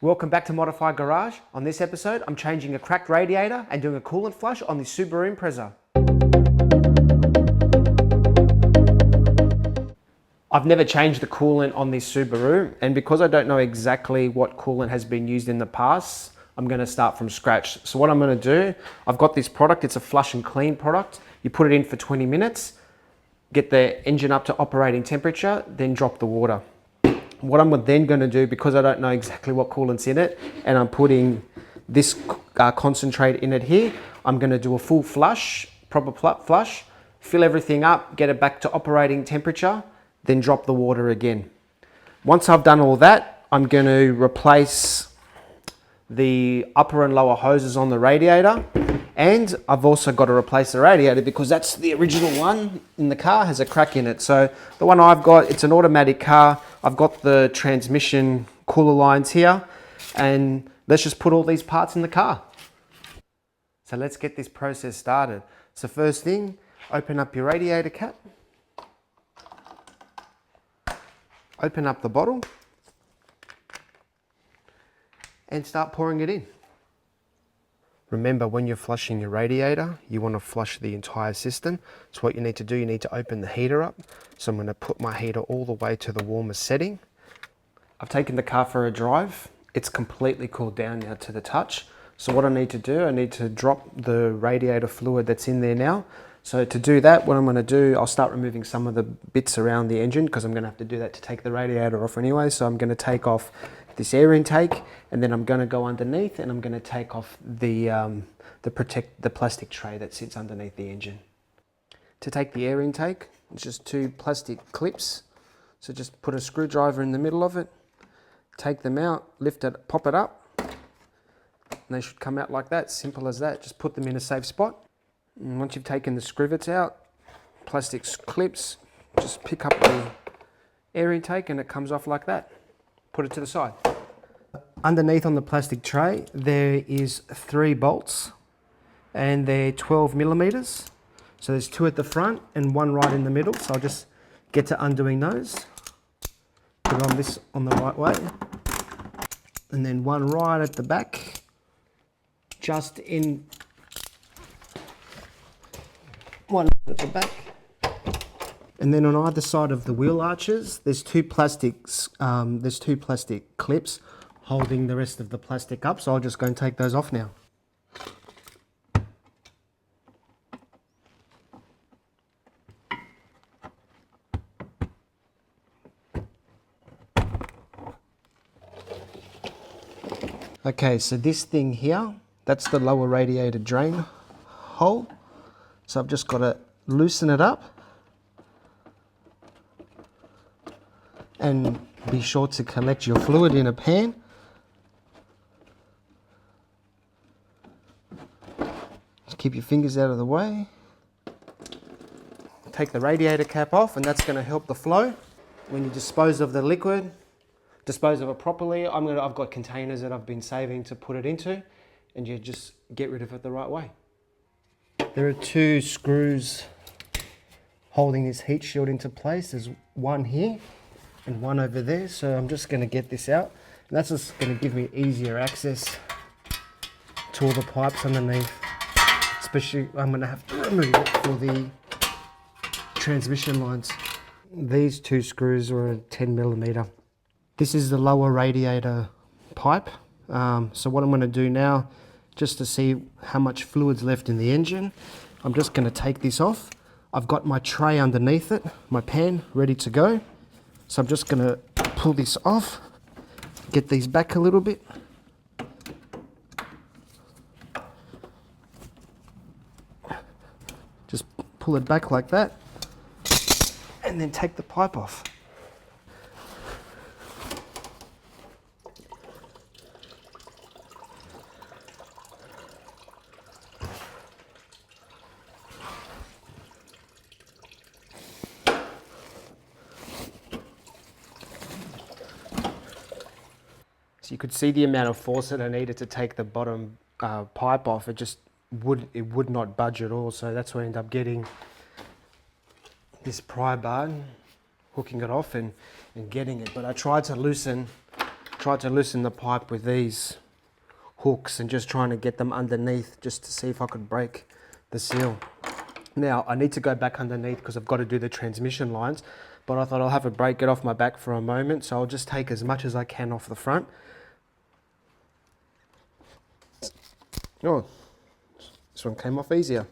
Welcome back to Modaufy Garage. On this episode, I'm changing a cracked radiator and doing a coolant flush on the Subaru Impreza. I've never changed the coolant on this Subaru, and because I don't know exactly what coolant has been used in the past, I'm going to start from scratch. So what I'm going to do, I've got this product, it's a flush and clean product. You put it in for 20 minutes, get the engine up to operating temperature, then drop the water. What I'm then going to do, because I don't know exactly what coolant's in it, and I'm putting this concentrate in it here, I'm going to do a full flush, proper flush, fill everything up, get it back to operating temperature, then drop the water again. Once I've done all that, I'm going to replace the upper and lower hoses on the radiator, and I've also got to replace the radiator because that's the original one in the car, has a crack in it. So the one I've got, it's an automatic car. I've got the transmission cooler lines here, and let's just put all these parts in the car. So let's get this process started. So first thing, open up your radiator cap, open up the bottle, and start pouring it in. Remember, when you're flushing your radiator, you want to flush the entire system. So what you need to do, you need to open the heater up. So I'm going to put my heater all the way to the warmest setting. I've taken the car for a drive. It's completely cooled down now to the touch. So what I need to do, I need to drop the radiator fluid that's in there now. So to do that, what I'm going to do, I'll start removing some of the bits around the engine because I'm going to have to do that to take the radiator off anyway. So I'm going to take off this air intake, and then I'm going to go underneath and I'm going to take off the plastic tray that sits underneath the engine. To take the air intake, it's just two plastic clips. So just put a screwdriver in the middle of it, take them out, lift it, pop it up, and they should come out like that. Simple as that. Just put them in a safe spot. And once you've taken the scrivets out, plastic clips, just pick up the air intake and it comes off like that. Put it to the side. Underneath on the plastic tray, there is 3 bolts and they're 12 millimeters. So there's 2 at the front and 1 right in the middle. So I'll just get to undoing those. Put on this on the right way. And then 1 right at the back, just in 1 at the back. And then on either side of the wheel arches, there's 2 plastics. There's 2 plastic clips holding the rest of the plastic up. So I'll just go and take those off now. Okay, so this thing here, that's the lower radiator drain hole. So I've just got to loosen it up. And be sure to collect your fluid in a pan. Just keep your fingers out of the way. Take the radiator cap off, and that's going to help the flow. When you dispose of the liquid, dispose of it properly. I've got containers that I've been saving to put it into, and you just get rid of it the right way. There are 2 screws holding this heat shield into place. There's one here and one over there, so I'm just going to get this out, and that's just going to give me easier access to all the pipes underneath. Especially, I'm going to have to remove it for the transmission lines. These 2 screws are a 10 millimeter. This is the lower radiator pipe. So what I'm going to do now, just to see how much fluid's left in the engine, I'm just going to take this off. I've got my tray underneath it, my pan ready to go. So I'm just going to pull this off, get these back a little bit. Just pull it back like that, and then take the pipe off. So you could see the amount of force that I needed to take the bottom pipe off. It would not budge at all. So that's why I ended up getting this pry bar, hooking it off and getting it. But I tried to loosen tried to loosen the pipe with these hooks and just trying to get them underneath just to see if I could break the seal. Now I need to go back underneath because I've got to do the transmission lines, but I thought I'll have a break, get off my back for a moment, so I'll just take as much as I can off the front. Oh, this one came off easier.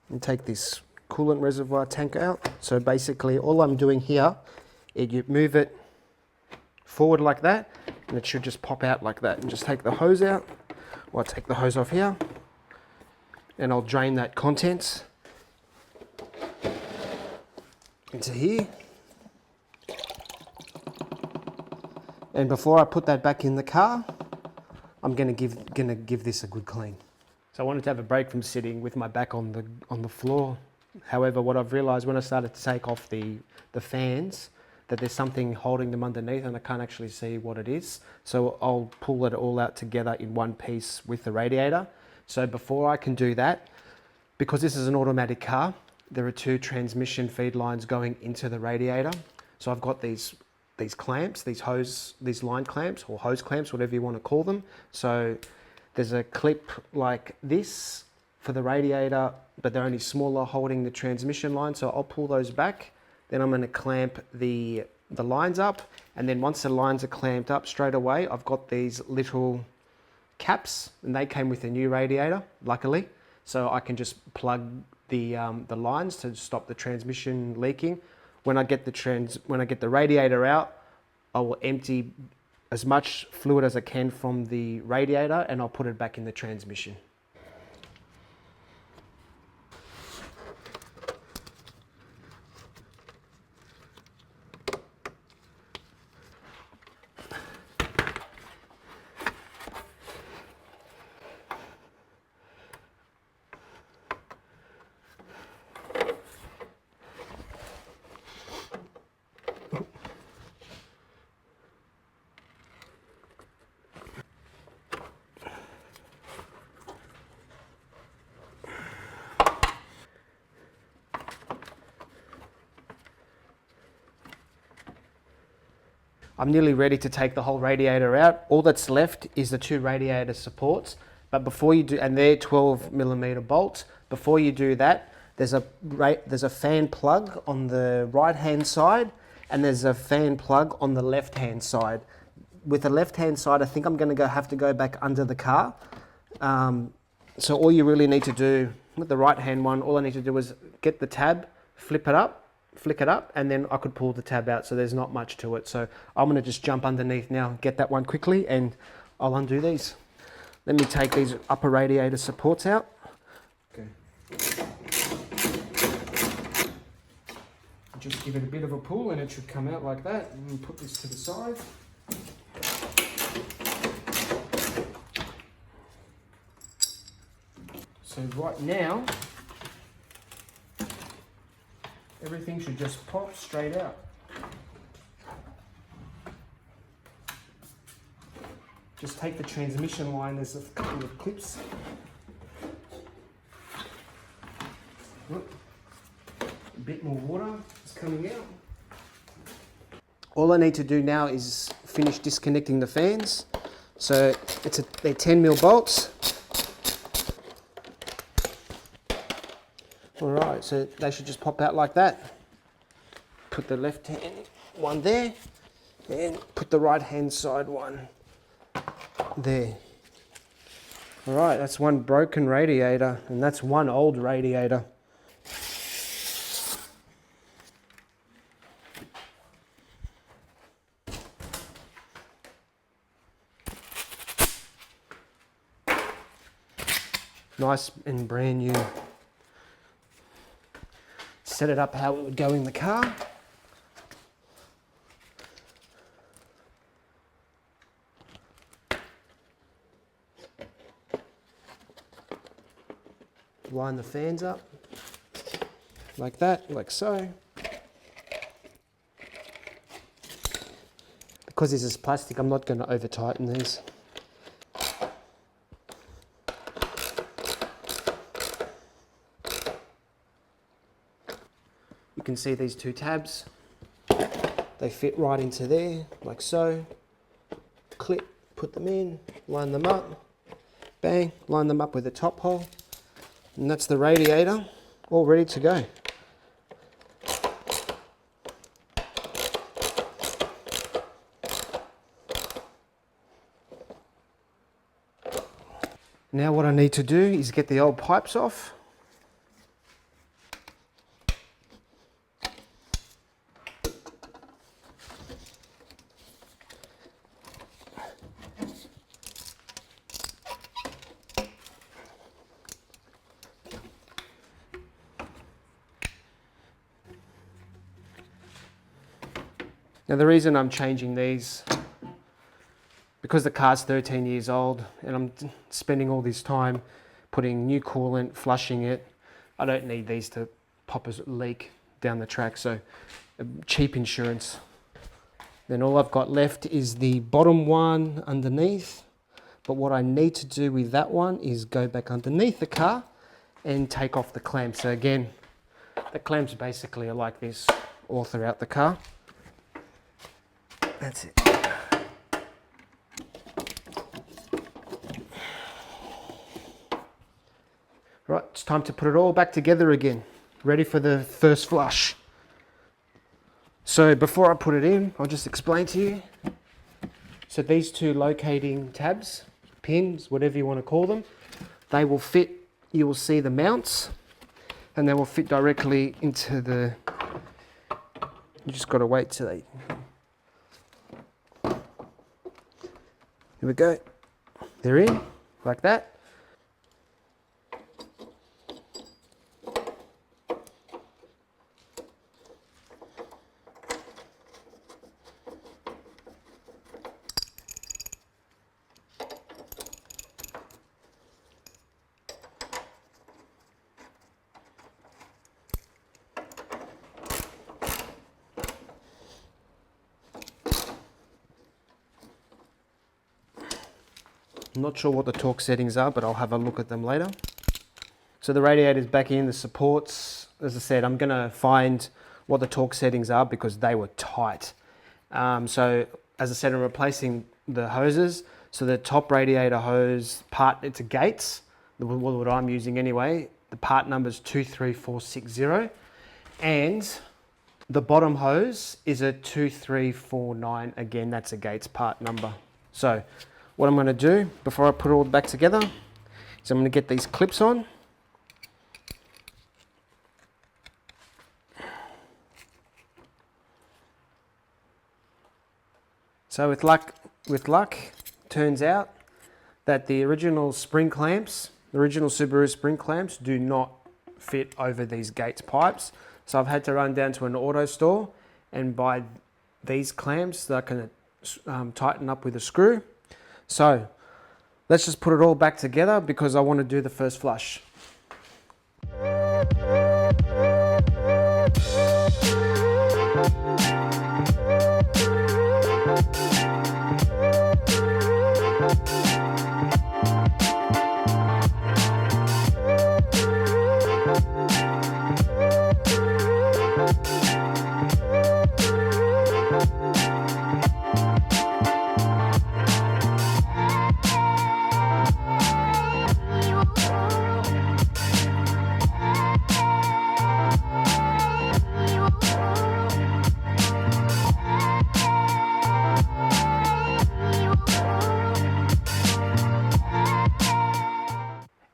And take this coolant reservoir tank out. So basically all I'm doing here is you move it forward like that and it should just pop out like that, and just take the hose out. Well, I'll take the hose off here and I'll drain that contents into here. And before I put that back in the car, I'm gonna give this a good clean. So I wanted to have a break from sitting with my back on the floor. However, what I've realised when I started to take off the fans, that there's something holding them underneath and I can't actually see what it is. So I'll pull it all out together in one piece with the radiator. So before I can do that, because this is an automatic car, there are 2 transmission feed lines going into the radiator. So I've got these clamps, these line clamps or hose clamps, whatever you want to call them. So there's a clip like this for the radiator, but they're only smaller, holding the transmission line. So I'll pull those back. Then I'm going to clamp the lines up, and then once the lines are clamped up straight away, I've got these little caps, and they came with a new radiator, luckily. So I can just plug the lines to stop the transmission leaking. When I get the radiator out, I will empty as much fluid as I can from the radiator, and I'll put it back in the transmission. I'm nearly ready to take the whole radiator out. All that's left is the 2 radiator supports. But before you do, and they're 12mm bolts, before you do that, there's a fan plug on the right-hand side, and there's a fan plug on the left-hand side. With the left-hand side, I think I'm going to have to go back under the car. So all you really need to do with the right-hand one, all I need to do is get the tab, flick it up, and then I could pull the tab out, so there's not much to it. So I'm going to just jump underneath now, get that one quickly, and I'll undo these. Let me take these upper radiator supports out. Okay. Just give it a bit of a pull and it should come out like that. And we'll put this to the side. So right now, everything should just pop straight out. Just take the transmission line, there's a couple of clips. A bit more water is coming out. All I need to do now is finish disconnecting the fans. So they're 10mm bolts. Alright, so they should just pop out like that. Put the left hand one there, and put the right hand side one there. Alright, that's one broken radiator, and that's one old radiator. Nice and brand new. Set it up how it would go in the car. Line the fans up like that, like so. Because this is plastic, I'm not going to over tighten these. You can see these 2 tabs, they fit right into there, like so. clip, put them in, line them up, bang, line them up with the top hole, and that's the radiator all ready to go. Now what I need to do is get the old pipes off. Now the reason I'm changing these, because the car's 13 years old and I'm spending all this time putting new coolant, flushing it, I don't need these to pop a leak down the track, so cheap insurance. Then all I've got left is the bottom one underneath, but what I need to do with that one is go back underneath the car and take off the clamps. So again, the clamps basically are like this all throughout the car. That's it. Right, it's time to put it all back together again, ready for the first flush. So before I put it in, I'll just explain to you. So these two locating tabs, pins, whatever you want to call them, they will fit, you will see the mounts, and they will fit directly into the, you just got to wait till they, here we go, they're in, like that. I'm not sure what the torque settings are, but I'll have a look at them later. So the radiator's back in, the supports, as I said, I'm gonna find what the torque settings are because they were tight. So as I said, I'm replacing the hoses. So the top radiator hose part, it's a Gates, what I'm using anyway. The part number is 23460. And the bottom hose is a 2349. Again, that's a Gates part number. So what I'm going to do before I put it all back together is I'm going to get these clips on. So with luck, turns out that the original spring clamps, the original Subaru spring clamps do not fit over these Gates pipes. So I've had to run down to an auto store and buy these clamps that I can tighten up with a screw. So let's just put it all back together because I want to do the first flush.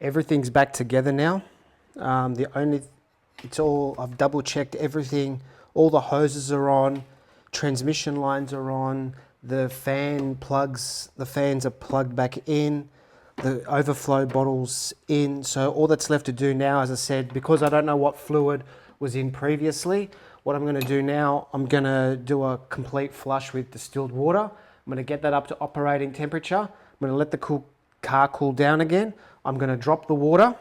Everything's back together now. It's all, I've double checked everything. All the hoses are on, transmission lines are on, the fan plugs, the fans are plugged back in, the overflow bottles in. So all that's left to do now, as I said, because I don't know what fluid was in previously, what I'm gonna do now, I'm gonna do a complete flush with distilled water. I'm gonna get that up to operating temperature. I'm gonna let the car cool down again. I'm going to drop the water,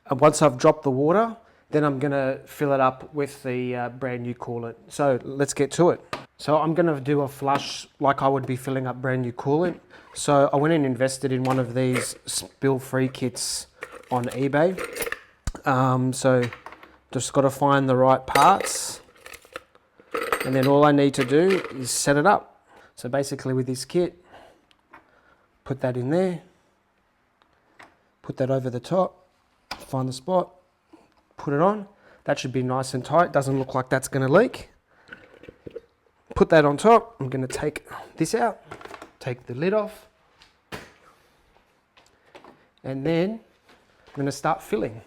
and once I've dropped the water, then I'm going to fill it up with the brand new coolant. So let's get to it. So I'm going to do a flush like I would be filling up brand new coolant. So I went and invested in one of these spill-free kits on eBay. So just got to find the right parts, and then all I need to do is set it up. So basically with this kit, Put that in there. Put that over the top. Find the spot. Put it on. That should be nice and tight. Doesn't look like that's going to leak. Put that on top. I'm going to take this out. Take the lid off. And then I'm going to start filling.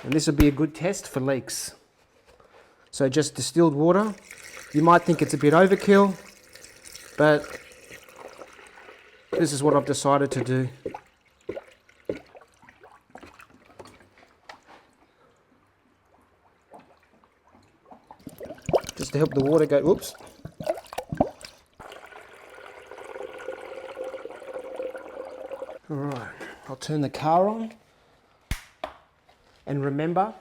And this will be a good test for leaks. So just distilled water. You might think it's a bit overkill, but this is what I've decided to do. Just to help the water go, whoops. All right, I'll turn the car on. And remember,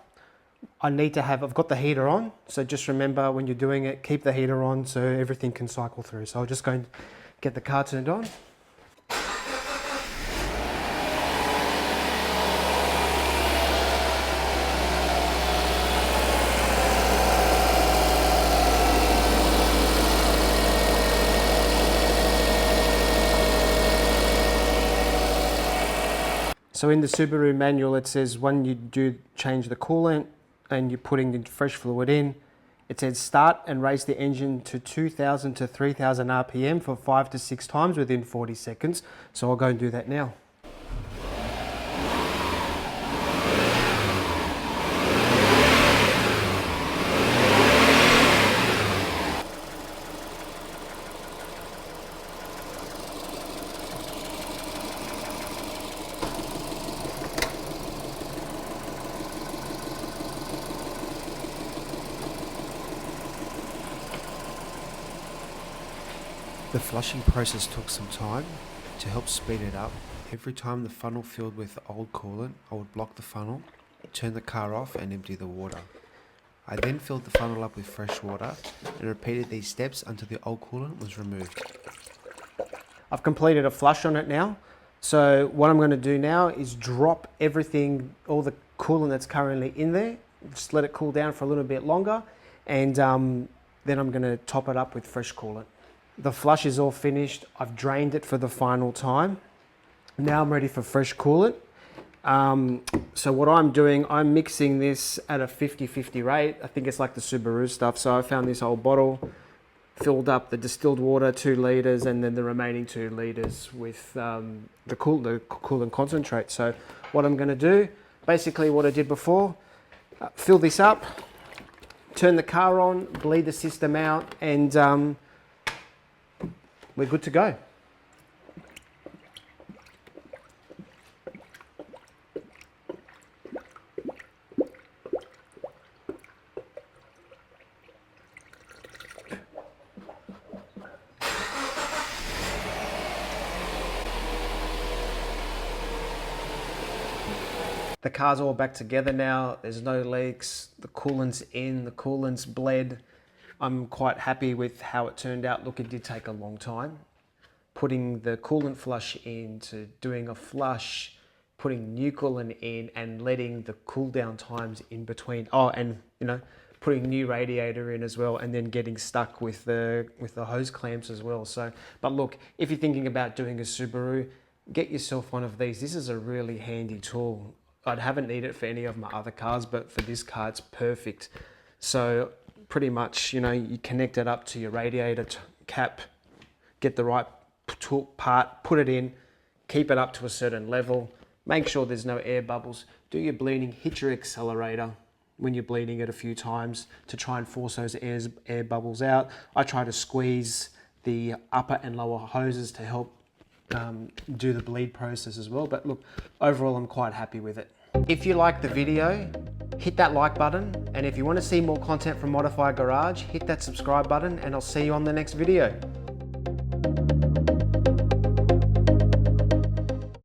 I've got the heater on, so just remember when you're doing it, keep the heater on so everything can cycle through. So I'll just go and get the car turned on. So in the Subaru manual, it says when you do change the coolant and you're putting the fresh fluid in, it says start and raise the engine to 2,000 to 3,000 RPM for 5 to 6 times within 40 seconds. So I'll go and do that now. The flushing process took some time. To help speed it up, every time the funnel filled with old coolant, I would block the funnel, turn the car off and empty the water. I then filled the funnel up with fresh water and repeated these steps until the old coolant was removed. I've completed a flush on it now. So what I'm going to do now is drop everything, all the coolant that's currently in there, just let it cool down for a little bit longer, and then I'm going to top it up with fresh coolant. The flush is all finished. I've drained it for the final time. Now I'm ready for fresh coolant. So what I'm doing, I'm mixing this at a 50-50 rate. I think it's like the Subaru stuff. So I found this old bottle, filled up the distilled water, 2 litres, and then the remaining 2 litres with the coolant concentrate. So what I'm gonna do, basically what I did before, fill this up, turn the car on, bleed the system out, and we're good to go. The car's all back together now. There's no leaks. The coolant's in, the coolant's bled. I'm quite happy with how it turned out. Look, it did take a long time. Putting the coolant flush in, to doing a flush, putting new coolant in, and letting the cool down times in between. Oh, and putting new radiator in as well, and then getting stuck with the hose clamps as well. So, but look, if you're thinking about doing a Subaru, get yourself one of these. This is a really handy tool. I haven't needed it for any of my other cars, but for this car, it's perfect. So pretty much, you connect it up to your radiator cap, get the right part, put it in, keep it up to a certain level, make sure there's no air bubbles, do your bleeding, hit your accelerator when you're bleeding it a few times to try and force those air bubbles out. I try to squeeze the upper and lower hoses to help do the bleed process as well. But look, overall, I'm quite happy with it. If you liked the video, hit that like button. And if you want to see more content from Modaufy Garage, hit that subscribe button, and I'll see you on the next video.